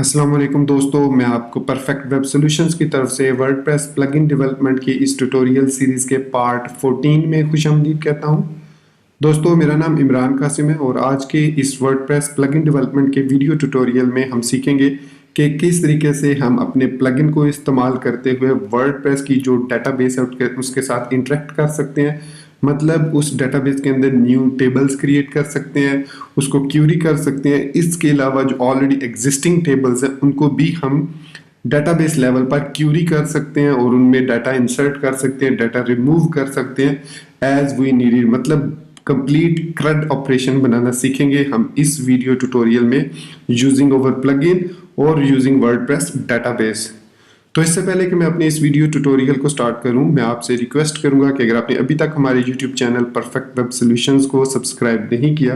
अस्सलाम वालेकुम दोस्तों, मैं आपको परफेक्ट वेब सॉल्यूशंस की तरफ से वर्डप्रेस प्लगइन डेवलपमेंट की इस ट्यूटोरियल सीरीज़ के पार्ट 14 में खुशामदीद कहता हूं। दोस्तों, मेरा नाम इमरान कासिम है और आज के इस वर्डप्रेस प्लगइन डेवलपमेंट के वीडियो ट्यूटोरियल में हम सीखेंगे कि किस तरीके से हम अपने प्लगइन को इस्तेमाल करते हुए वर्डप्रेस की जो डेटाबेस है उसके साथ इंटरेक्ट कर सकते हैं। मतलब उस डेटाबेस के अंदर न्यू टेबल्स क्रिएट कर सकते हैं, उसको क्यूरी कर सकते हैं। इसके अलावा जो ऑलरेडी एग्जिस्टिंग टेबल्स हैं उनको भी हम डेटाबेस लेवल पर क्यूरी कर सकते हैं और उनमें डाटा इंसर्ट कर सकते हैं, डाटा रिमूव कर सकते हैं एज वी नीडेड। मतलब कंप्लीट CRUD ऑपरेशन बनाना सीखेंगे हम इस वीडियो ट्यूटोरियल में यूजिंग ओवर प्लगइन और यूजिंग वर्डप्रेस डेटाबेस। तो इससे पहले कि मैं अपने इस वीडियो ट्यूटोरियल को स्टार्ट करूं, मैं आपसे रिक्वेस्ट करूंगा कि अगर आपने अभी तक हमारे YouTube channel perfect web solutions को सब्सक्राइब नहीं किया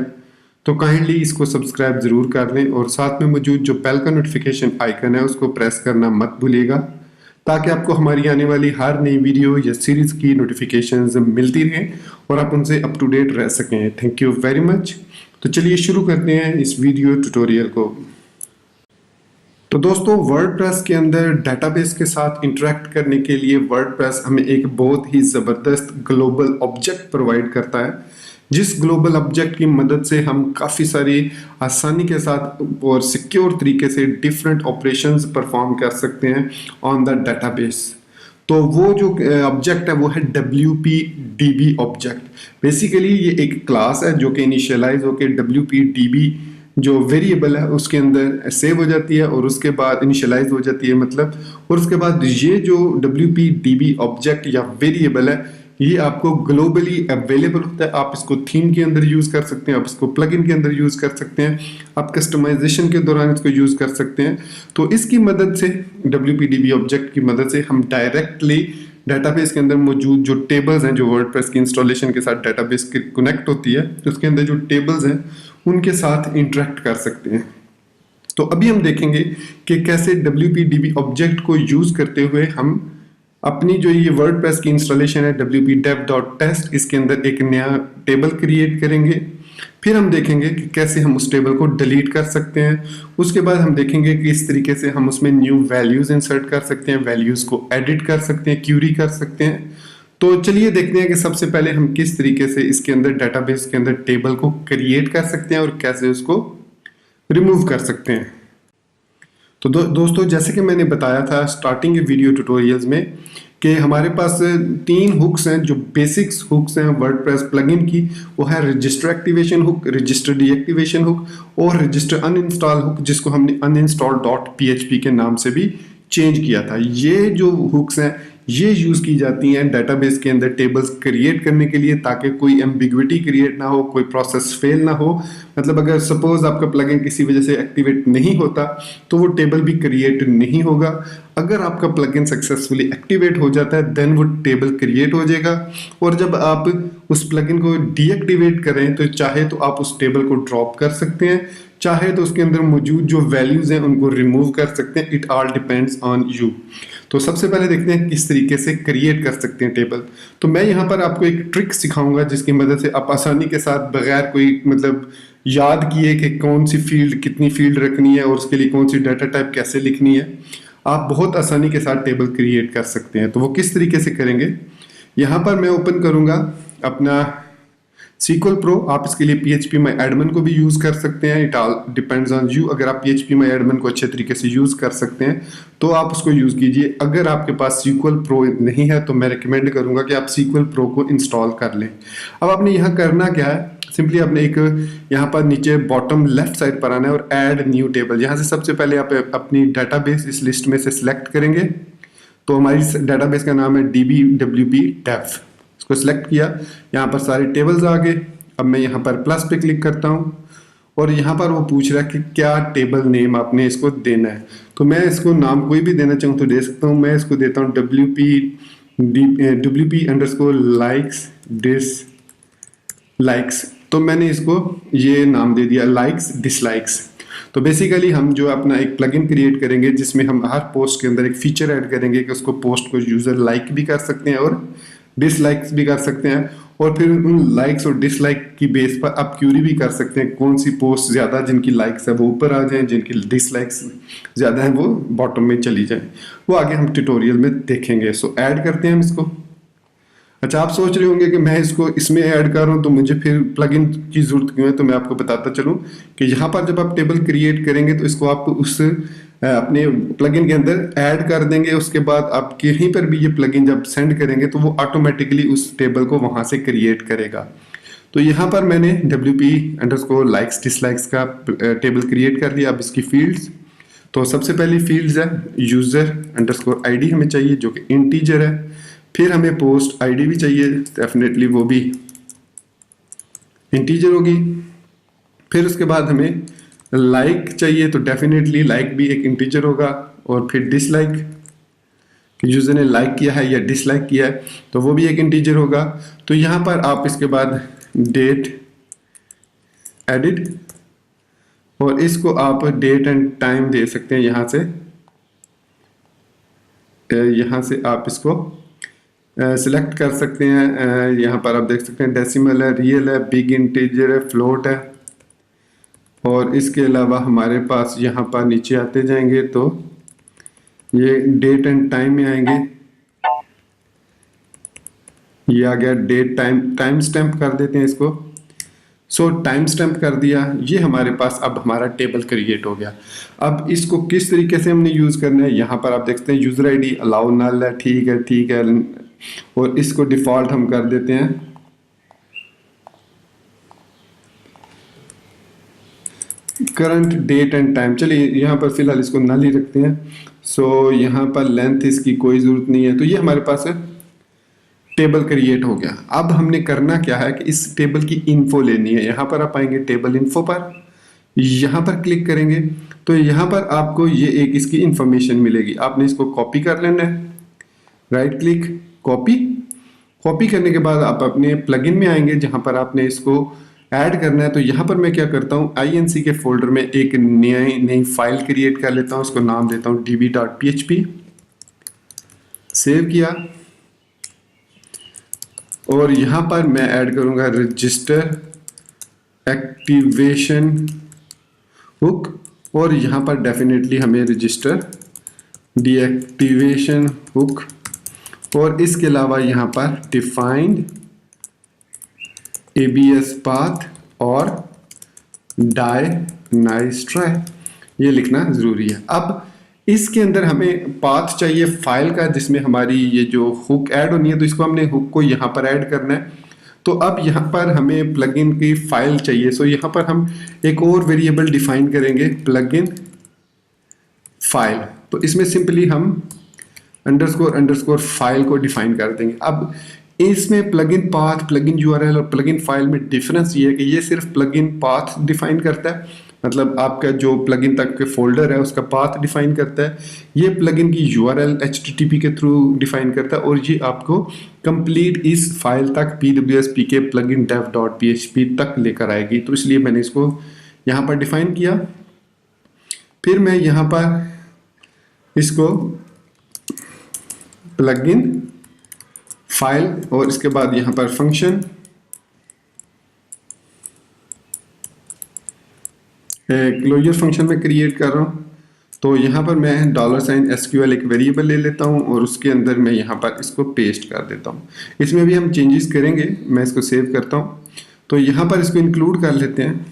तो काइंडली इसको सब्सक्राइब ज़रूर कर लें और साथ में मौजूद जो बेल का नोटिफिकेशन आइकन है उसको प्रेस करना मत भूलिएगा, ताकि आपको हमारी आने वाली हर नई वीडियो या सीरीज़ की नोटिफिकेशंस मिलती रहें और आप उनसे अप टू डेट रह सकें। Thank you very much. तो चलिए शुरू करते हैं इस वीडियो ट्यूटोरियल को। तो दोस्तों, वर्डप्रेस के अंदर डेटाबेस के साथ इंटरेक्ट करने के लिए वर्डप्रेस हमें एक बहुत ही ज़बरदस्त ग्लोबल ऑब्जेक्ट प्रोवाइड करता है, जिस ग्लोबल ऑब्जेक्ट की मदद से हम काफ़ी सारी आसानी के साथ और सिक्योर तरीके से डिफरेंट ऑपरेशंस परफॉर्म कर सकते हैं ऑन द डेटाबेस। तो वो जो ऑब्जेक्ट है वो है WPDB ऑब्जेक्ट। बेसिकली ये एक क्लास है जो कि इनिशियलाइज होकर WPDB जो वेरिएबल है उसके अंदर सेव हो जाती है और उसके बाद इनिशियलाइज हो जाती है। मतलब और उसके बाद ये जो WPDB ऑब्जेक्ट या वेरिएबल है ये आपको ग्लोबली अवेलेबल होता है। आप इसको थीम के अंदर यूज़ कर सकते हैं, आप इसको प्लगइन के अंदर यूज़ कर सकते हैं, आप कस्टमाइजेशन के दौरान इसको यूज़ कर सकते हैं। तो इसकी मदद से WPDB ऑब्जेक्ट की मदद से हम डायरेक्टली डेटाबेस के अंदर मौजूद जो टेबल्स हैं, जो वर्डप्रेस की इंस्टॉलेशन के साथ डेटाबेस की कनेक्ट होती है, उसके अंदर जो टेबल्स हैं उनके साथ इंटरेक्ट कर सकते हैं। तो अभी हम देखेंगे कि कैसे WPDB ऑब्जेक्ट को यूज़ करते हुए हम अपनी जो ये वर्डप्रेस की इंस्टॉलेशन है wp-dev.test, इसके अंदर एक नया टेबल क्रिएट करेंगे। फिर हम देखेंगे कि कैसे हम उस टेबल को डिलीट कर सकते हैं। उसके बाद हम देखेंगे कि इस तरीके से हम उसमें न्यू वैल्यूज़ इंसर्ट कर सकते हैं, वैल्यूज़ को एडिट कर सकते हैं, क्यूरी कर सकते हैं। तो चलिए देखते हैं कि सबसे पहले हम किस तरीके से इसके अंदर डेटाबेस के अंदर टेबल को क्रिएट कर सकते हैं और कैसे उसको रिमूव कर सकते हैं। तो दोस्तों, जैसे कि मैंने बताया था स्टार्टिंग के वीडियो ट्यूटोरियल्स में कि हमारे पास 3 हुक्स हैं जो बेसिक्स हुक्स हैं वर्डप्रेस प्लगइन की। वो है register activation hook, register deactivation hook और रजिस्टर अनइंस्टॉल हुक, जिसको हमने uninstall.php के नाम से भी चेंज किया था। ये जो हुक्स हैं ये यूज़ की जाती हैं डेटाबेस के अंदर टेबल्स क्रिएट करने के लिए, ताकि कोई एम्बिग्विटी क्रिएट ना हो, कोई प्रोसेस फेल ना हो। मतलब अगर सपोज आपका प्लगइन किसी वजह से एक्टिवेट नहीं होता तो वो टेबल भी क्रिएट नहीं होगा। अगर आपका प्लगइन सक्सेसफुली एक्टिवेट हो जाता है देन वो टेबल क्रिएट हो जाएगा। और जब आप उस प्लगइन को डीएक्टिवेट करें तो चाहे तो आप उस टेबल को ड्रॉप कर सकते हैं, चाहे तो उसके अंदर मौजूद जो वैल्यूज़ हैं उनको रिमूव कर सकते हैं। It all depends on you. तो सबसे पहले देखते हैं किस तरीके से क्रिएट कर सकते हैं टेबल। तो मैं यहाँ पर आपको एक ट्रिक सिखाऊंगा जिसकी मदद से आप आसानी के साथ बगैर कोई मतलब याद किए कि कौन सी फील्ड कितनी फील्ड रखनी है और उसके लिए कौन सी डाटा टाइप कैसे लिखनी है, आप बहुत आसानी के साथ टेबल क्रिएट कर सकते हैं। तो वो किस तरीके से करेंगे, यहाँ पर मैं ओपन करूँगा अपना SQL Pro। आप इसके लिए PHP-MyAdmin को भी यूज़ कर सकते हैं। It all depends on you. अगर आप PHP-MyAdmin को अच्छे तरीके से यूज़ कर सकते हैं तो आप उसको यूज़ कीजिए। अगर आपके पास SQL Pro नहीं है तो मैं रिकमेंड करूँगा कि आप SQL Pro को इंस्टॉल कर लें। अब आपने यहाँ करना क्या है, सिंपली आपने एक यहाँ पर नीचे बॉटम लेफ्ट साइड पर आना है और ऐड न्यू टेबल। यहाँ से सबसे पहले आप अपनी डाटाबेस इस लिस्ट में से सिलेक्ट करेंगे। तो हमारी डाटाबेस का नाम है WPDev। इसको सिलेक्ट किया, यहाँ पर सारे टेबल्स आ गए। अब मैं यहाँ पर प्लस पे क्लिक करता हूँ और यहाँ पर वो पूछ रहा है कि क्या टेबल नेम आपने इसको देना है। तो मैं इसको नाम कोई भी देना चाहूँ तो दे सकता हूँ। मैं इसको देता हूँ WP_likes dislikes। तो मैंने इसको ये नाम दे दिया लाइक्स डिसलाइक्स। तो बेसिकली हम जो अपना एक प्लगइन क्रिएट करेंगे जिसमें हम हर पोस्ट के अंदर एक फीचर ऐड करेंगे कि उसको पोस्ट को यूज़र लाइक भी कर सकते हैं और डिसलाइक्स भी कर सकते हैं। और फिर उन लाइक्स और डिसलाइक की बेस पर आप क्यूरी भी कर सकते हैं कौन सी पोस्ट ज़्यादा, जिनकी लाइक्स है वो ऊपर आ जाएं, जिनकी डिसलाइक्स ज़्यादा हैं वो बॉटम में चली जाएं। वो आगे हम ट्यूटोरियल में देखेंगे। सो ऐड करते हैं हम इसको। अच्छा, आप सोच रहे होंगे कि मैं इसको इसमें ऐड कर रहा हूँ तो मुझे फिर प्लगइन की ज़रूरत क्यों है। तो मैं आपको बताता चलूँ कि यहाँ पर जब आप टेबल क्रिएट करेंगे तो इसको आप उस अपने प्लगइन के अंदर ऐड कर देंगे। उसके बाद आप कहीं पर भी ये प्लगइन जब सेंड करेंगे तो वो ऑटोमेटिकली उस टेबल को वहाँ से क्रिएट करेगा। तो यहाँ पर मैंने WP_likes डिसलाइक्स का टेबल क्रिएट कर लिया। अब इसकी फील्ड्स, तो सबसे पहली फील्ड्स है user_id हमें चाहिए जो कि इंटीजर है। फिर हमें पोस्ट आईडी भी चाहिए, डेफिनेटली वो भी इंटीजर होगी। फिर उसके बाद हमें लाइक चाहिए, तो डेफिनेटली लाइक भी एक इंटीजर होगा। और फिर डिसलाइक, यूजर ने लाइक किया है या डिसलाइक किया है तो वो भी एक इंटीजर होगा। तो यहाँ पर आप इसके बाद डेट एडिड, और इसको आप डेट एंड टाइम दे सकते हैं। यहाँ से आप इसको सिलेक्ट कर सकते हैं। यहाँ पर आप देख सकते हैं डेसिमल है, रियल है, बिग इंटीजर है, फ्लोट है। और इसके अलावा हमारे पास यहाँ पर नीचे आते जाएंगे तो ये डेट एंड टाइम में आएंगे। ये आ गया डेट टाइम स्टैम्प कर देते हैं इसको। सो टाइम स्टैम्प कर दिया। ये हमारे पास अब हमारा टेबल क्रिएट हो गया। अब इसको किस तरीके से हमने यूज़ करना है, यहाँ पर आप देखते हैं यूज़र आईडी अलाउ नल है, ठीक है। और इसको डिफ़ॉल्ट हम कर देते हैं करंट डेट एंड टाइम। चलिए यहाँ पर फिलहाल इसको नल ही रखते हैं। सो यहाँ पर लेंथ इसकी कोई ज़रूरत नहीं है। तो ये हमारे पास है टेबल क्रिएट हो गया। अब हमने करना क्या है कि इस टेबल की इन्फो लेनी है। यहाँ पर आप आएंगे टेबल इन्फो पर, यहाँ पर क्लिक करेंगे तो यहाँ पर आपको ये एक इसकी इंफॉर्मेशन मिलेगी। आपने इसको कॉपी कर लेना है, राइट क्लिक कॉपी करने के बाद आप अपने प्लगइन में आएंगे जहाँ पर आपने इसको ऐड करना है। तो यहाँ पर मैं क्या करता हूँ, INC के फोल्डर में एक नई फाइल क्रिएट कर लेता हूँ। उसको नाम देता हूँ db.php। सेव किया और यहाँ पर मैं ऐड करूँगा रजिस्टर एक्टिवेशन हुक, और यहाँ पर डेफिनेटली हमें रजिस्टर डीएक्टिवेशन हुक, और इसके अलावा यहाँ पर डिफाइंड ABS पाथ और डाई नाइस ट्राई, ये लिखना ज़रूरी है। अब इसके अंदर हमें पाथ चाहिए फाइल का जिसमें हमारी ये जो हुक ऐड होनी है। तो इसको हमने हुक को यहाँ पर ऐड करना है। तो अब यहाँ पर हमें प्लगइन की फाइल चाहिए। सो यहाँ पर हम एक और वेरिएबल डिफाइन करेंगे प्लगइन फाइल। तो इसमें सिंपली हम _ फाइल को डिफाइन कर देंगे। अब इसमें प्लगइन पाथ, प्लगइन URL और प्लगइन फाइल में डिफरेंस ये है कि ये सिर्फ प्लगइन पाथ डिफाइन करता है, मतलब आपका जो प्लगइन तक के फोल्डर है उसका पाथ डिफाइन करता है। ये प्लगइन की URL HTTP के थ्रू डिफाइन करता है, और ये आपको कंप्लीट इस फाइल तक pwspk plugin dev.php तक लेकर आएगी। तो इसलिए मैंने इसको यहाँ पर डिफाइन किया। फिर मैं यहाँ पर इसको प्लगइन फाइल और इसके बाद यहाँ पर फंक्शन क्लोजर फंक्शन में क्रिएट कर रहा हूँ। तो यहाँ पर मैं $SQL एक वेरिएबल ले लेता हूँ और उसके अंदर मैं यहाँ पर इसको पेस्ट कर देता हूँ। इसमें भी हम चेंजेस करेंगे। मैं इसको सेव करता हूँ तो यहाँ पर इसको इंक्लूड कर लेते हैं।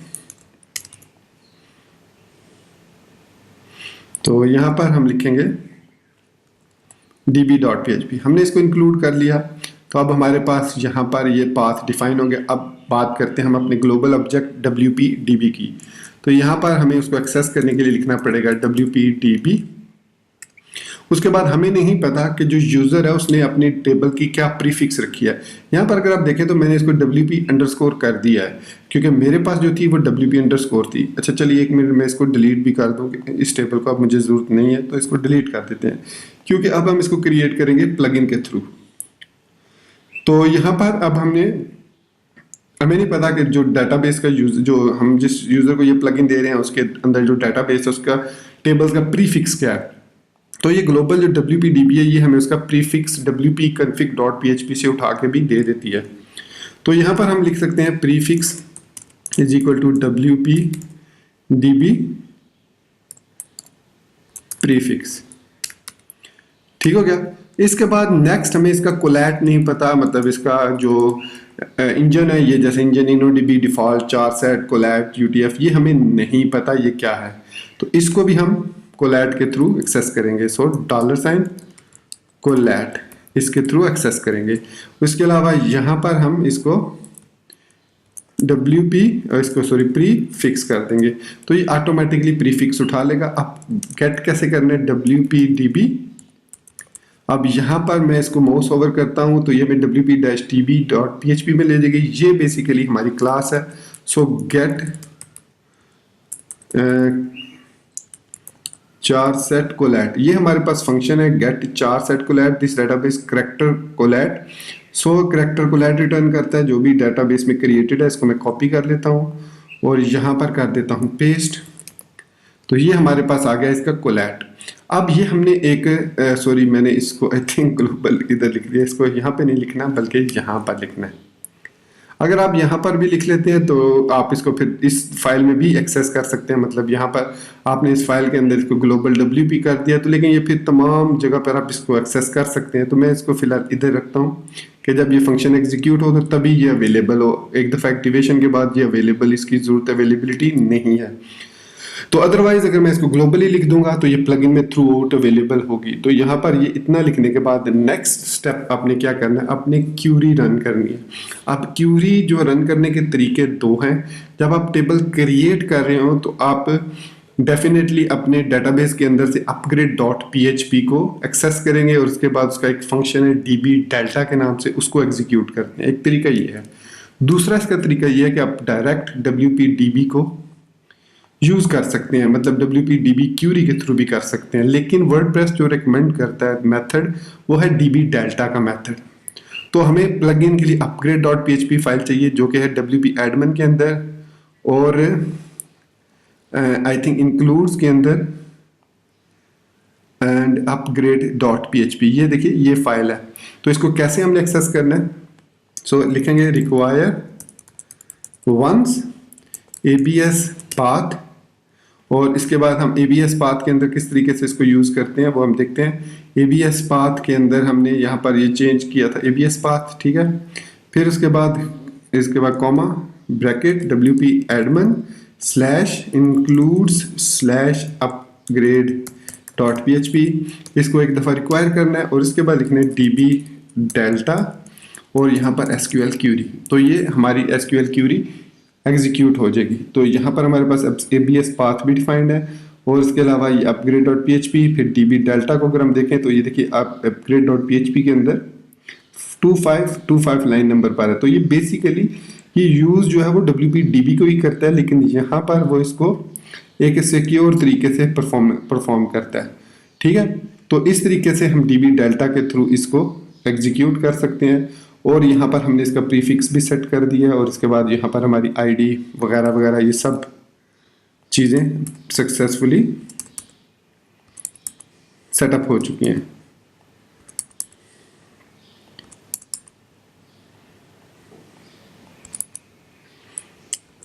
तो यहाँ पर हम लिखेंगे db.php, हमने इसको इंक्लूड कर लिया। तो अब हमारे पास यहाँ पर ये पाथ डिफाइन हो गया। अब बात करते हैं हम अपने ग्लोबल ऑब्जेक्ट WP_DB की। तो यहाँ पर हमें उसको एक्सेस करने के लिए लिखना पड़ेगा WP_DB। उसके बाद हमें नहीं पता कि जो यूज़र है उसने अपनी टेबल की क्या प्रीफिक्स रखी है। यहाँ पर अगर आप देखें तो मैंने इसको WP_ कर दिया है क्योंकि मेरे पास जो थी वो WP_ थी। अच्छा चलिए एक मिनट मैं इसको डिलीट भी कर दूँ, इस टेबल को अब मुझे ज़रूरत नहीं है तो इसको डिलीट कर देते हैं क्योंकि अब हम इसको क्रिएट करेंगे प्लगइन के थ्रू। तो यहाँ पर अब हमें नहीं पता कि जो डाटाबेस का जो हम जिस यूज़र को ये प्लगइन दे रहे हैं उसके अंदर जो डाटाबेस है उसका टेबल्स का प्रीफिक्स क्या है। तो ये ग्लोबल जो WP_DB है ये हमें उसका प्रीफिक्स wp_config.php से उठा के भी दे देती है। तो यहाँ पर हम लिख सकते हैं prefix is equal to WP DB prefix. ठीक हो गया। इसके बाद नेक्स्ट हमें इसका कोलैट नहीं पता, मतलब इसका जो इंजन है, ये जैसे engine InnoDB default 4 set collate UTF, ये हमें नहीं पता ये क्या है, तो इसको भी हम कोलैट के थ्रू एक्सेस करेंगे। सो $, कोलैट इसके थ्रू एक्सेस करेंगे। इसके अलावा यहाँ पर हम इसको WP इसको प्री फिक्स कर देंगे, तो ये ऑटोमेटिकली प्रीफिक्स उठा लेगा। अब गेट कैसे करना है, WP DB। अब यहाँ पर मैं इसको माउस ओवर करता हूँ तो ये मैं WP-DB.php में ले जाएगी। ये बेसिकली हमारी क्लास है। सो गेट 4 सेट कोलैट, ये हमारे पास फंक्शन है get 4 set collate this database character collate. So character collate return करता है जो भी डेटाबेस में क्रिएटेड है। इसको मैं कॉपी कर लेता हूँ और यहाँ पर कर देता हूँ पेस्ट, तो ये हमारे पास आ गया इसका कोलैट। अब ये हमने एक सॉरी मैंने इसको आई थिंक ग्लोबल इधर लिख दिया, इसको यहाँ पे नहीं लिखना बल्कि यहाँ पर लिखना है। अगर आप यहाँ पर भी लिख लेते हैं तो आप इसको फिर इस फाइल में भी एक्सेस कर सकते हैं, मतलब यहाँ पर आपने इस फाइल के अंदर इसको ग्लोबल WP कर दिया तो लेकिन ये फिर तमाम जगह पर आप इसको एक्सेस कर सकते हैं। तो मैं इसको फिलहाल इधर रखता हूँ कि जब ये फंक्शन एग्जीक्यूट हो तो तभी ये अवेलेबल हो, एक दफ़ा एक्टिवेशन के बाद ये अवेलेबल, इसकी ज़रूरत अवेलेबिलिटी नहीं है। तो अदरवाइज अगर मैं इसको ग्लोबली लिख दूंगा तो ये प्लगइन में थ्रू आउट अवेलेबल होगी। तो यहाँ पर ये इतना लिखने के बाद नेक्स्ट स्टेप आपने क्या करना है, अपने क्यूरी रन करनी है। अब क्यूरी जो रन करने के तरीके दो हैं। जब आप टेबल क्रिएट कर रहे हो तो आप डेफिनेटली अपने डेटाबेस के अंदर से upgrade.php को एक्सेस करेंगे और उसके बाद उसका एक फंक्शन है DB डेल्टा के नाम से, उसको एग्जीक्यूट करते हैं। एक तरीका ये है। दूसरा इसका तरीका ये है कि आप डायरेक्ट WP DB को यूज कर सकते हैं, मतलब WP DB क्यूरी के थ्रू भी कर सकते हैं, लेकिन वर्डप्रेस जो रिकमेंड करता है मेथड वो है DB डेल्टा का मेथड। तो हमें प्लगइन के लिए upgrade.php फाइल चाहिए जो कि है WP एडमिन के अंदर और आई थिंक इंक्लूड्स के अंदर एंड upgrade.php। ये देखिए ये फाइल है। तो इसको कैसे हमने एक्सेस करना है, सो लिखेंगे रिक्वायर वंस ABS पाथ, और इसके बाद हम ABS पाथ के अंदर किस तरीके से इसको यूज़ करते हैं वो हम देखते हैं। ABS पाथ के अंदर हमने यहाँ पर ये चेंज किया था ABS पाथ, ठीक है। फिर इसके बाद comma bracket WP admin /includes/upgrade.php, इसको एक दफ़ा रिक्वायर करना है और इसके बाद लिखना है DB डेल्टा और यहाँ पर SQL क्यूरी। तो ये हमारी SQL क्यूरी एग्जीक्यूट हो जाएगी। तो यहाँ पर हमारे पास ABS पाथ भी डिफाइंड है और इसके अलावा ये upgrade.php, फिर DB डेल्टा को अगर हम देखें तो ये देखिए आप upgrade.php के अंदर 2525 लाइन नंबर पर है। तो ये बेसिकली ये यूज़ जो है वो WP DB को ही करता है, लेकिन यहाँ पर वो इसको एक सिक्योर तरीके से परफॉर्म करता है, ठीक है। तो इस तरीके से हम DB डेल्टा के थ्रू इसको एग्जीक्यूट कर सकते हैं और यहाँ पर हमने इसका प्रीफिक्स भी सेट कर दिया और इसके बाद यहाँ पर हमारी ID वगैरह वगैरह ये सब चीज़ें सक्सेसफुली सेटअप हो चुकी हैं।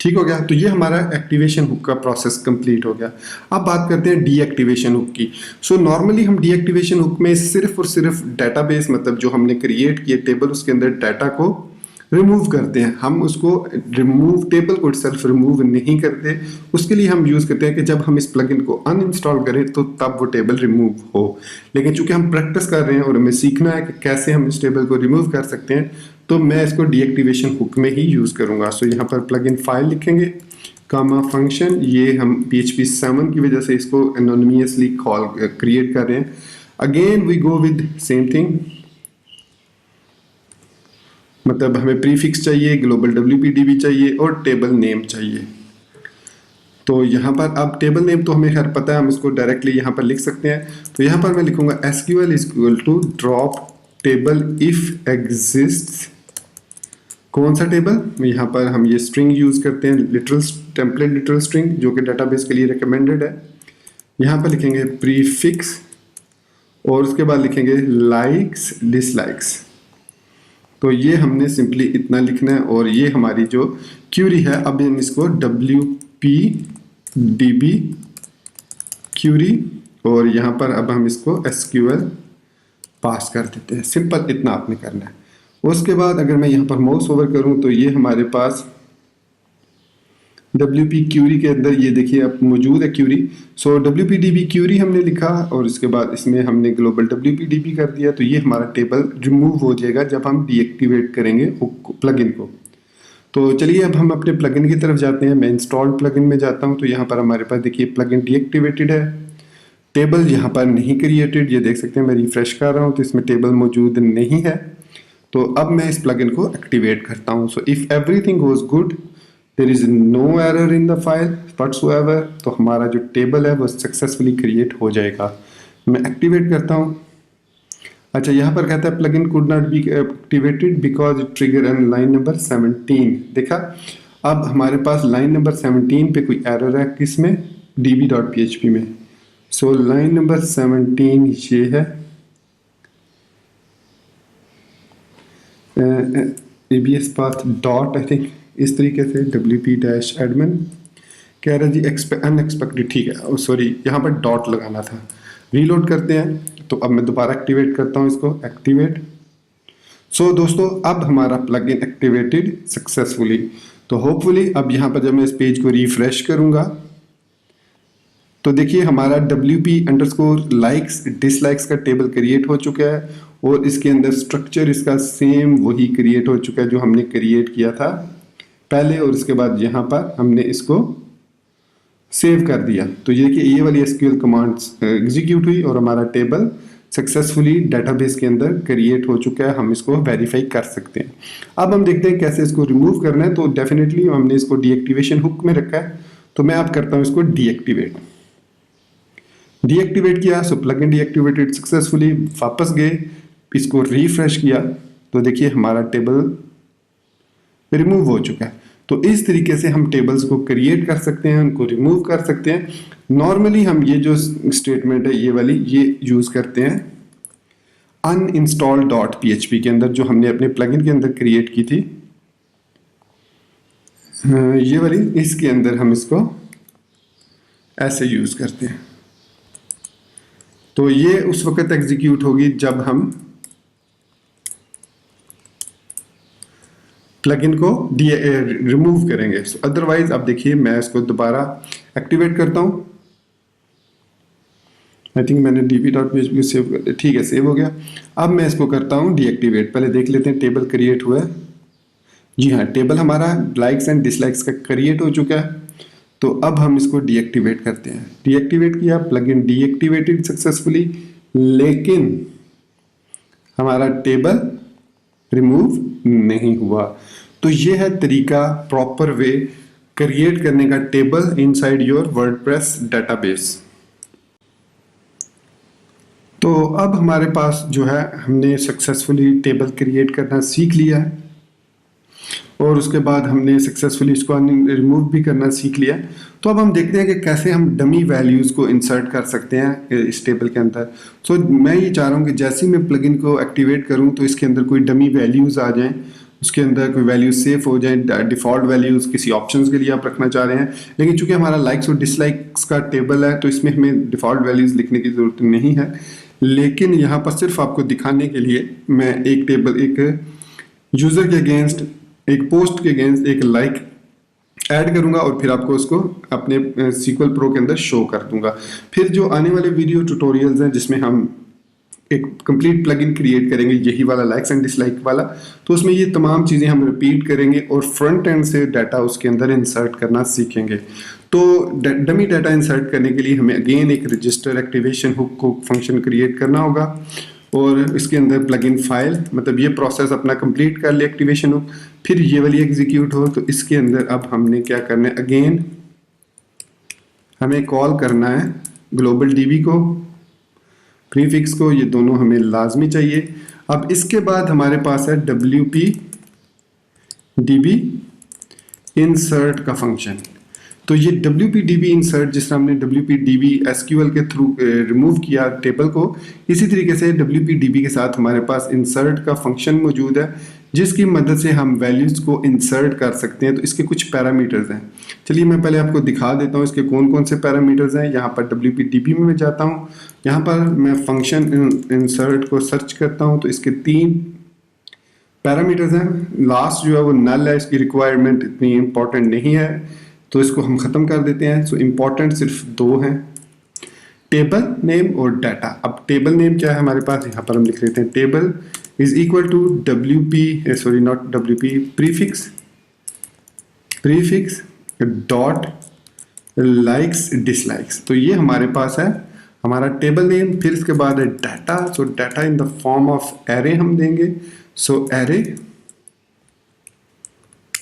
ठीक हो गया। तो ये हमारा एक्टिवेशन हुक का प्रोसेस कंप्लीट हो गया। अब बात करते हैं डीएक्टिवेशन हुक की। सो नॉर्मली हम डीएक्टिवेशन हुक में सिर्फ और सिर्फ डेटाबेस, मतलब जो हमने क्रिएट किए टेबल उसके अंदर डाटा को रिमूव करते हैं। हम उसको रिमूव टेबल को सेल्फ रिमूव नहीं करते, उसके लिए हम यूज़ करते हैं कि जब हम इस प्लगइन को अनइंस्टॉल करें तो तब वो टेबल रिमूव हो। लेकिन चूंकि हम प्रैक्टिस कर रहे हैं और हमें सीखना है कि कैसे हम इस टेबल को रिमूव कर सकते हैं, तो मैं इसको डीएक्टिवेशन हुक में ही यूज़ करूँगा। सो यहाँ पर प्लगइन फाइल लिखेंगे कामा फंक्शन, ये हम PHP 7 की वजह से इसको एनोनिमसली कॉल क्रिएट कर रहे हैं। Again we go with same thing, मतलब हमें प्रीफिक्स चाहिए, ग्लोबल WP DB चाहिए और टेबल नेम चाहिए। तो यहाँ पर अब टेबल नेम तो हमें खैर पता है, हम इसको डायरेक्टली यहाँ पर लिख सकते हैं। तो यहाँ पर मैं लिखूंगा SQL is equal to drop table if exists. कौन सा टेबल, यहाँ पर हम ये स्ट्रिंग यूज करते हैं, लिटरल टेम्पलेट लिटरल स्ट्रिंग, जो कि डेटाबेस के लिए रिकमेंडेड है। यहाँ पर लिखेंगे प्रीफिक्स और उसके बाद लिखेंगे लाइक्स डिसलाइक्स। तो ये हमने सिंपली इतना लिखना है और ये हमारी जो क्यूरी है, अब हम इसको WPDB क्यूरी और यहाँ पर अब हम इसको SQL पास कर देते हैं। सिंपल इतना आपने करना है। उसके बाद अगर मैं यहाँ पर माउस ओवर करूँ तो ये हमारे पास WP क्यूरी के अंदर ये देखिए अब मौजूद है क्यूरी। सो WPDB क्यूरी हमने लिखा और इसके बाद इसमें हमने ग्लोबल WPDB कर दिया, तो ये हमारा टेबल रिमूव हो जाएगा जब हम डीएक्टिवेट करेंगे प्लगइन को। तो चलिए अब हम अपने प्लगइन की तरफ जाते हैं। मैं इंस्टॉल्ड प्लगइन में जाता हूँ, तो यहाँ पर हमारे पास देखिए प्लगइन डीएक्टिवेटेड है, टेबल यहाँ पर नहीं क्रिएटेड, ये देख सकते हैं। मैं रिफ्रेश कर रहा हूँ तो इसमें टेबल मौजूद नहीं है। तो अब मैं इस प्लगइन को एक्टिवेट करता हूँ। So if everything goes good, there is no error in the file whatsoever, तो हमारा जो टेबल है वो सक्सेसफुली क्रिएट हो जाएगा। मैं एक्टिवेट करता हूँ। अच्छा, यहाँ पर कहता है plugin could not be activated because it trigger an line number 17। देखा, अब हमारे पास लाइन नंबर 17 पे कोई एरर है, किसमें? db.php में। सो लाइन नंबर 17 ये है, abs path dot I think इस तरीके से wp-admin कह रहा जी अनएक्सपेक्टेड, ठीक है, सॉरी यहाँ पर डॉट लगाना था। रीलोड करते हैं, तो अब मैं दोबारा एक्टिवेट करता हूँ इसको, एक्टिवेट। सो दोस्तों अब हमारा प्लगइन एक्टिवेटेड सक्सेसफुली। तो होपफुली अब यहाँ पर जब मैं इस पेज को रिफ्रेश करूँगा तो देखिए हमारा WP_likes डिसलाइक्स का टेबल क्रिएट हो चुका है और इसके अंदर स्ट्रक्चर इसका सेम वही क्रिएट हो चुका है जो हमने क्रिएट किया था पहले, और इसके बाद यहाँ पर हमने इसको सेव कर दिया। तो ये देखिए ये वाली SQL कमांड्स एग्जीक्यूट हुई और हमारा टेबल सक्सेसफुली डेटाबेस के अंदर क्रिएट हो चुका है। हम इसको वेरीफाई कर सकते हैं। अब हम देखते हैं कैसे इसको रिमूव करना है। तो डेफिनेटली हमने इसको डीएक्टिवेशन हुक में रखा है, तो मैं आप करता हूँ इसको डीएक्टिवेट किया। सो प्लगइन डीएक्टिवेटेड सक्सेसफुली। वापस गए, इसको रिफ्रेश किया तो देखिए हमारा टेबल रिमूव हो चुका है। तो इस तरीके से हम टेबल्स को क्रिएट कर सकते हैं, उनको रिमूव कर सकते हैं। नॉर्मली हम ये जो स्टेटमेंट है ये वाली ये यूज करते हैं uninstall.php के अंदर, जो हमने अपने प्लगइन के अंदर क्रिएट की थी, ये वाली, इसके अंदर हम इसको ऐसे यूज करते हैं। तो ये उस वक्त एग्जीक्यूट होगी जब हम प्लगइन को रिमूव करेंगे। अदरवाइज अब देखिए मैं इसको दोबारा एक्टिवेट करता हूं। आई थिंक मैंने db.php को सेव कर दिया, ठीक है, सेव हो गया। अब मैं इसको करता हूं डीएक्टिवेट। पहले देख लेते हैं टेबल क्रिएट हुआ है। जी हाँ, टेबल हमारा लाइक्स एंड डिसलाइक्स का क्रिएट हो चुका है। तो अब हम इसको डीएक्टिवेट करते हैं। डीएक्टिवेट किया, प्लगइन डीएक्टिवेटेड सक्सेसफुली, लेकिन हमारा टेबल रिमूव नहीं हुआ। तो ये है तरीका, प्रॉपर वे क्रिएट करने का table inside your WordPress database. तो अब हमारे पास जो है हमने सक्सेसफुली टेबल क्रिएट करना सीख लिया है और उसके बाद हमने सक्सेसफुली इसको रिमूव भी करना सीख लिया। तो अब हम देखते हैं कि कैसे हम डमी वैल्यूज़ को इंसर्ट कर सकते हैं इस टेबल के अंदर। सो मैं ये चाह रहा हूँ कि जैसे ही मैं प्लगइन को एक्टिवेट करूँ तो इसके अंदर कोई डमी वैल्यूज़ आ जाएं, उसके अंदर कोई वैल्यूज सेफ हो जाए, डिफ़ॉल्ट वैल्यूज़ किसी ऑप्शंस के लिए आप रखना चाह रहे हैं। लेकिन चूंकि हमारा लाइक्स और डिसलाइक्स का टेबल है तो इसमें हमें डिफ़ॉल्ट वैल्यूज़ लिखने की ज़रूरत नहीं है। लेकिन यहाँ पर सिर्फ आपको दिखाने के लिए मैं एक टेबल, एक यूज़र के अगेंस्ट, एक पोस्ट के अगेंस्ट एक लाइक ऐड करूंगा और फिर आपको उसको अपने SQL Pro के अंदर शो कर दूंगा। फिर जो आने वाले वीडियो ट्यूटोरियल्स हैं जिसमें हम एक कंप्लीट प्लगइन क्रिएट करेंगे, यही वाला लाइक्स एंड डिसलाइक वाला, तो उसमें ये तमाम चीज़ें हम रिपीट करेंगे और फ्रंट एंड से डाटा उसके अंदर इंसर्ट करना सीखेंगे। तो डमी डाटा इंसर्ट करने के लिए हमें अगेन एक रजिस्टर एक्टिवेशन हुक को फंक्शन क्रिएट करना होगा और इसके अंदर प्लगइन फाइल, मतलब ये प्रोसेस अपना कंप्लीट कर ले एक्टिवेशन हुक, फिर ये वाली एग्जीक्यूट हो। तो इसके अंदर अब हमने क्या करना है, अगेन हमें कॉल करना है ग्लोबल डीबी को, प्रीफिक्स को, ये दोनों हमें लाजमी चाहिए। अब इसके बाद हमारे पास है WP DB इंसर्ट का फंक्शन। तो ये WPDB इंसर्ट, जिस तरह हमने WPDB SQL के थ्रू रिमूव किया टेबल को, इसी तरीके से WPDB के साथ हमारे पास इंसर्ट का फंक्शन मौजूद है, जिसकी मदद से हम वैल्यूज़ को इंसर्ट कर सकते हैं। तो इसके कुछ पैरामीटर्स हैं। चलिए मैं पहले आपको दिखा देता हूँ इसके कौन कौन से पैरामीटर्स हैं। यहाँ पर WPDB में मैं जाता हूँ, यहाँ पर मैं फंक्शन इंसर्ट को सर्च करता हूँ, तो इसके 3 पैरामीटर्स हैं। लास्ट जो है वो नल है, इसकी रिक्वायरमेंट इतनी इंपॉर्टेंट नहीं है, तो इसको हम ख़त्म कर देते हैं। सो इम्पॉर्टेंट सिर्फ 2 हैं, टेबल नेम और डाटा। अब टेबल नेम क्या है हमारे पास, यहाँ पर हम लिख लेते हैं table is equal to prefix dot likes dislikes. तो ये हमारे पास है हमारा टेबल नेम। फिर इसके बाद है data. So data in the form of array हम देंगे, सो एरे।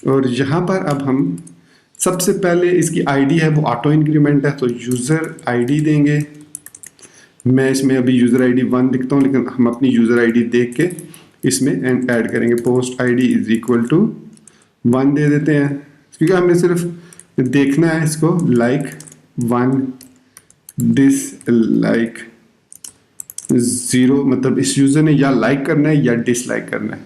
और यहाँ पर अब हम सबसे पहले इसकी आईडी है वो ऑटो इंक्रीमेंट है, तो यूज़र आईडी देंगे। मैं इसमें अभी यूज़र आईडी 1 लिखता हूँ, लेकिन हम अपनी यूज़र आईडी देख के इसमें ऐड करेंगे। Post ID is equal to 1 दे देते हैं, क्योंकि हमें सिर्फ देखना है इसको, लाइक 1 डिसलाइक 0, मतलब इस यूज़र ने या लाइक करना है या डिसलाइक करना है।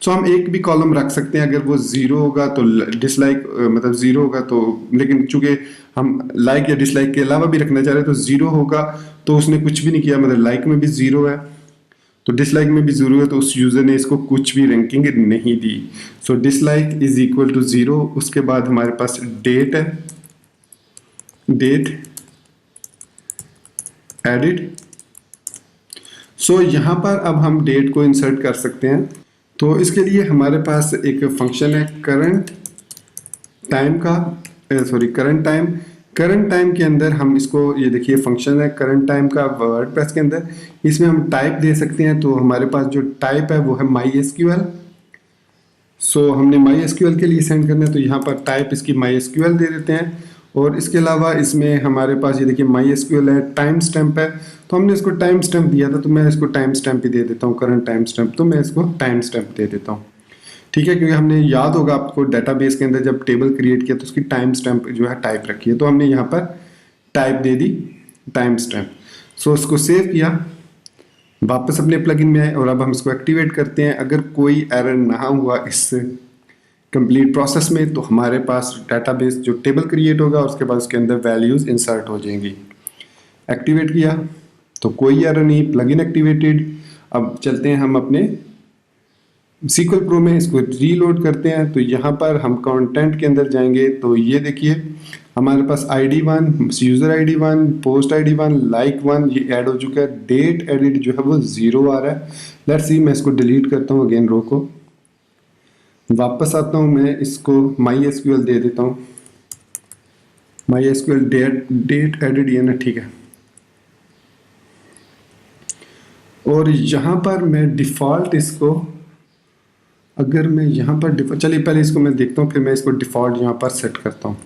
सो हम एक भी कॉलम रख सकते हैं, अगर वो 0 होगा तो डिसलाइक मतलब 0 होगा तो, लेकिन चूंकि हम लाइक या डिसलाइक के अलावा भी रखना चाह रहे हैं तो 0 होगा, तो उसने कुछ भी नहीं किया, मतलब लाइक में भी 0 है तो डिसलाइक में भी 0 है, तो उस यूज़र ने इसको कुछ भी रैंकिंग नहीं दी। सो डिसलाइक इज इक्वल टू 0। उसके बाद हमारे पास डेट है, डेट एडिड। सो यहाँ पर अब हम डेट को इंसर्ट कर सकते हैं। तो इसके लिए हमारे पास एक फंक्शन है करंट टाइम करंट टाइम के अंदर हम इसको, ये देखिए फंक्शन है करंट टाइम का वर्डप्रेस के अंदर, इसमें हम टाइप दे सकते हैं। तो हमारे पास जो टाइप है वो है MySQL। सो हमने MySQL के लिए सेंड करना है, तो यहाँ पर टाइप इसकी MySQL दे देते हैं। और इसके अलावा इसमें हमारे पास ये देखिए MySQL है, टाइम स्टैम्प है, तो हमने इसको टाइम स्टैम्प दिया था, तो मैं इसको टाइम स्टैम्प ही दे देता हूँ, करंट टाइम स्टैम्प, तो मैं इसको टाइम स्टैम्प दे देता हूँ। ठीक है, क्योंकि हमने याद होगा आपको डेटाबेस के अंदर जब टेबल क्रिएट किया तो उसकी टाइम स्टैम्प जो है टाइप रखी है, तो हमने यहाँ पर टाइप दे दी टाइम स्टैम्प। सो उसको सेव किया, वापस अपने प्लगइन में आए और अब हम इसको एक्टिवेट करते हैं। अगर कोई एरर ना हुआ इस कंप्लीट प्रोसेस में, तो हमारे पास डेटाबेस जो टेबल क्रिएट होगा उसके बाद उसके अंदर वैल्यूज़ इंसर्ट हो जाएंगी। एक्टिवेट किया तो कोई एरर नहीं, प्लगइन एक्टिवेटेड। अब चलते हैं हम अपने SQL Pro में, इसको रीलोड करते हैं। तो यहाँ पर हम कंटेंट के अंदर जाएंगे, तो ये देखिए हमारे पास ID1, user ID1, post ID1, like 1 ये ऐड हो चुका है। डेट एडिट जो है वो 0 आ रहा है। लेट्स सी, मैं इसको डिलीट करता हूँ अगेन, रो को वापस आता हूँ, मैं इसको MySQL दे देता हूँ। MySQL डेट एडिट ये ना, ठीक है। और यहाँ पर मैं डिफ़ॉल्ट इसको, अगर मैं यहाँ पर चलिए पहले इसको मैं देखता हूँ, फिर मैं इसको डिफ़ॉल्ट यहाँ पर सेट करता हूँ।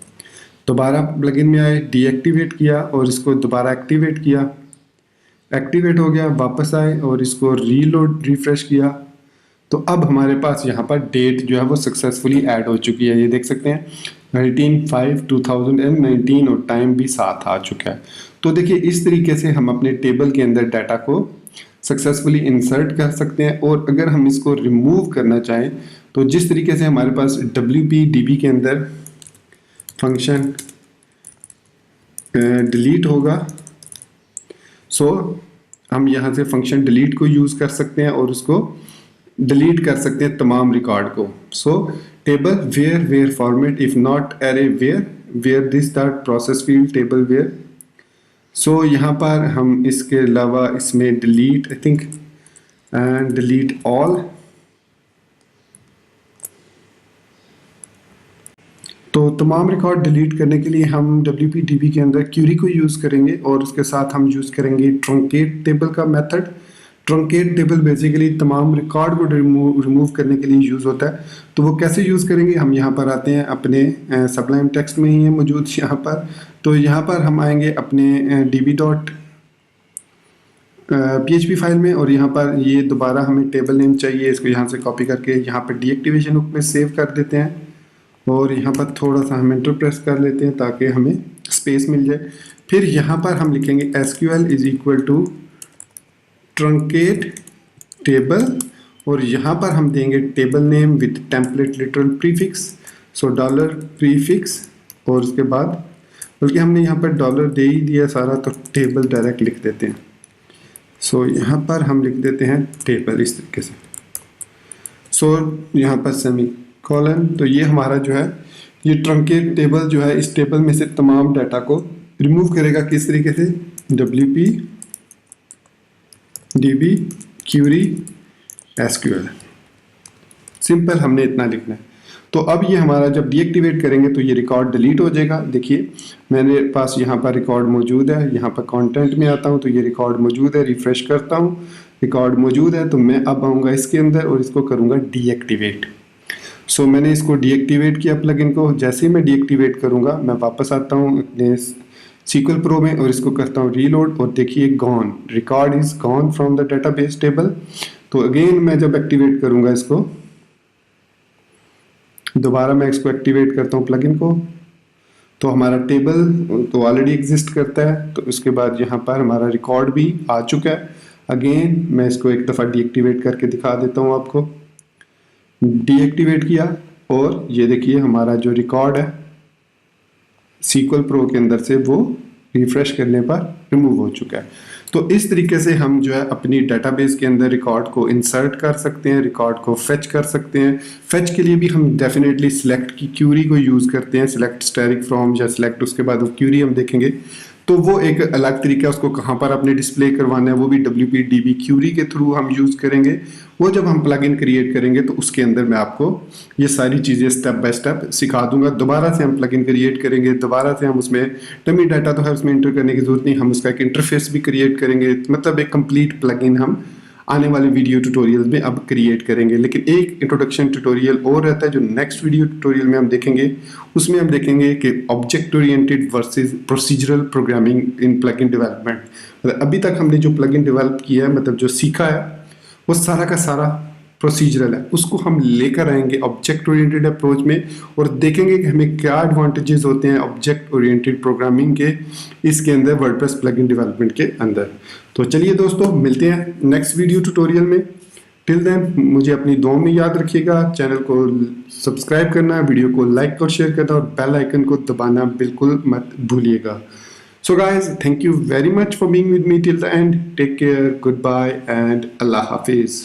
दोबारा प्लगइन में आए, डीएक्टिवेट किया और इसको दोबारा एक्टिवेट किया, एक्टिवेट हो गया, वापस आए और इसको रीलोड रिफ्रेश किया, तो अब हमारे पास यहाँ पर डेट जो है वो सक्सेसफुली ऐड हो चुकी है। ये देख सकते हैं 19/5/2019 और टाइम भी साथ आ चुका है। तो देखिए इस तरीके से हम अपने टेबल के अंदर डाटा को सक्सेसफुली इंसर्ट कर सकते हैं। और अगर हम इसको रिमूव करना चाहें तो जिस तरीके से हमारे पास WPDB के अंदर फंक्शन डिलीट होगा, सो हम यहाँ से फंक्शन डिलीट को यूज़ कर सकते हैं और उसको डिलीट कर सकते हैं तमाम रिकॉर्ड को। So table where format if not array where this that process field table where. So यहाँ पर हम इसके अलावा इसमें delete, I think and delete all, तो तमाम रिकॉर्ड डिलीट करने के लिए हम WPDB के अंदर क्यूरी को यूज़ करेंगे और उसके साथ हम यूज़ करेंगे ट्रंकेट टेबल का मेथड। ट्रंकेट टेबल बेसिकली तमाम रिकॉर्ड को रिमूव करने के लिए यूज़ होता है। तो वो कैसे यूज़ करेंगे, हम यहाँ पर आते हैं अपने सबलाइम टेक्स्ट में ही है मौजूद यहाँ पर। तो यहाँ पर हम आएंगे अपने db.php फाइल में और यहाँ पर ये दोबारा हमें टेबल नेम चाहिए, इसको यहाँ से कॉपी करके यहाँ पर डीएक्टिवेशन हुक में सेव कर देते हैं और यहाँ पर थोड़ा सा हम एंटर प्रेस कर लेते हैं ताकि हमें स्पेस मिल जाए। फिर यहाँ पर हम लिखेंगे SQL is equal to truncate table, और यहाँ पर हम देंगे table name with template literal prefix, so dollar prefix, और उसके बाद बल्कि हमने यहाँ पर डॉलर दे ही दिया सारा, तो टेबल डायरेक्ट लिख देते हैं। सो यहाँ पर हम लिख देते हैं टेबल इस तरीके से। सो यहाँ पर सेमी कॉलन, तो ये हमारा जो है ये ट्रंकेट टेबल जो है इस टेबल में से तमाम डाटा को रिमूव करेगा। किस तरीके से? WP DB query SQL, simple हमने इतना लिखना है। तो अब ये हमारा जब डीएक्टिवेट करेंगे तो ये रिकॉर्ड डिलीट हो जाएगा। देखिए मेरे पास यहाँ पर रिकॉर्ड मौजूद है, यहाँ पर कंटेंट में आता हूँ तो ये रिकॉर्ड मौजूद है, रिफ्रेश करता हूँ, रिकॉर्ड मौजूद है, तो मैं अब आऊँगा इसके अंदर और इसको करूँगा डीएक्टिवेट। सो मैंने इसको डीएक्टिवेट किया प्लगइन को। जैसे ही मैं डीएक्टिवेट करूँगा मैं वापस आता हूँ अपने SQL Pro में और इसको करता हूँ रीलोड, और देखिए gone, record is gone from the database table. तो अगेन मैं जब एक्टिवेट करूँगा इसको, दोबारा मैं इसको एक्टिवेट करता हूँ प्लगइन को, तो हमारा टेबल तो ऑलरेडी एग्जिस्ट करता है। तो उसके बाद यहाँ पर हमारा रिकॉर्ड भी आ चुका है। अगेन मैं इसको एक दफ़ा डीएक्टिवेट करके दिखा देता हूँ आपको। डीएक्टिवेट किया और ये देखिए हमारा जो रिकॉर्ड है SQL Pro के अंदर से वो रिफ्रेश करने पर रिमूव हो चुका है। तो इस तरीके से हम जो है अपनी डेटाबेस के अंदर रिकॉर्ड को इंसर्ट कर सकते हैं, रिकॉर्ड को फेच कर सकते हैं। फेच के लिए भी हम डेफिनेटली सिलेक्ट की क्यूरी को यूज़ करते हैं, सिलेक्ट स्टैटिक फ्रॉम या सिलेक्ट, उसके बाद वो क्यूरी हम देखेंगे। तो वो एक अलग तरीका है, उसको कहाँ पर आपने डिस्प्ले करवाना है वो भी WP DB क्यूरी के थ्रू हम यूज़ करेंगे। वो जब हम प्लगइन क्रिएट करेंगे तो उसके अंदर मैं आपको ये सारी चीज़ें स्टेप बाय स्टेप सिखा दूंगा। दोबारा से हम प्लगइन क्रिएट करेंगे, दोबारा से हम उसमें डमी डाटा तो है उसमें इंटर करने की जरूरत नहीं, हम उसका एक इंटरफेस भी क्रिएट करेंगे, मतलब एक कंप्लीट प्लगइन हम आने वाले वीडियो ट्यूटोरियल्स में अब क्रिएट करेंगे। लेकिन एक इंट्रोडक्शन ट्यूटोरियल और रहता है जो नेक्स्ट वीडियो ट्यूटोरियल में हम देखेंगे। उसमें हम देखेंगे कि object oriented versus procedural programming in plugin development. मतलब अभी तक हमने जो प्लगइन डेवलप किया है, मतलब जो सीखा है, वो सारा का सारा प्रोसीजरल है। उसको हम लेकर आएंगे ऑब्जेक्ट ओरिएंटेड अप्रोच में और देखेंगे कि हमें क्या एडवांटेजेस होते हैं ऑब्जेक्ट ओरिएंटेड प्रोग्रामिंग के इसके अंदर वर्डप्रेस प्लगइन डेवलपमेंट के अंदर। तो चलिए दोस्तों मिलते हैं नेक्स्ट वीडियो ट्यूटोरियल में। टिल देन मुझे अपनी दुआ में याद रखिएगा, चैनल को सब्सक्राइब करना, वीडियो को लाइक और शेयर करना और बेल आइकन को दबाना बिल्कुल मत भूलिएगा। So guys, thank you very much for being with me till the end. Take care, goodbye and Allah Hafiz.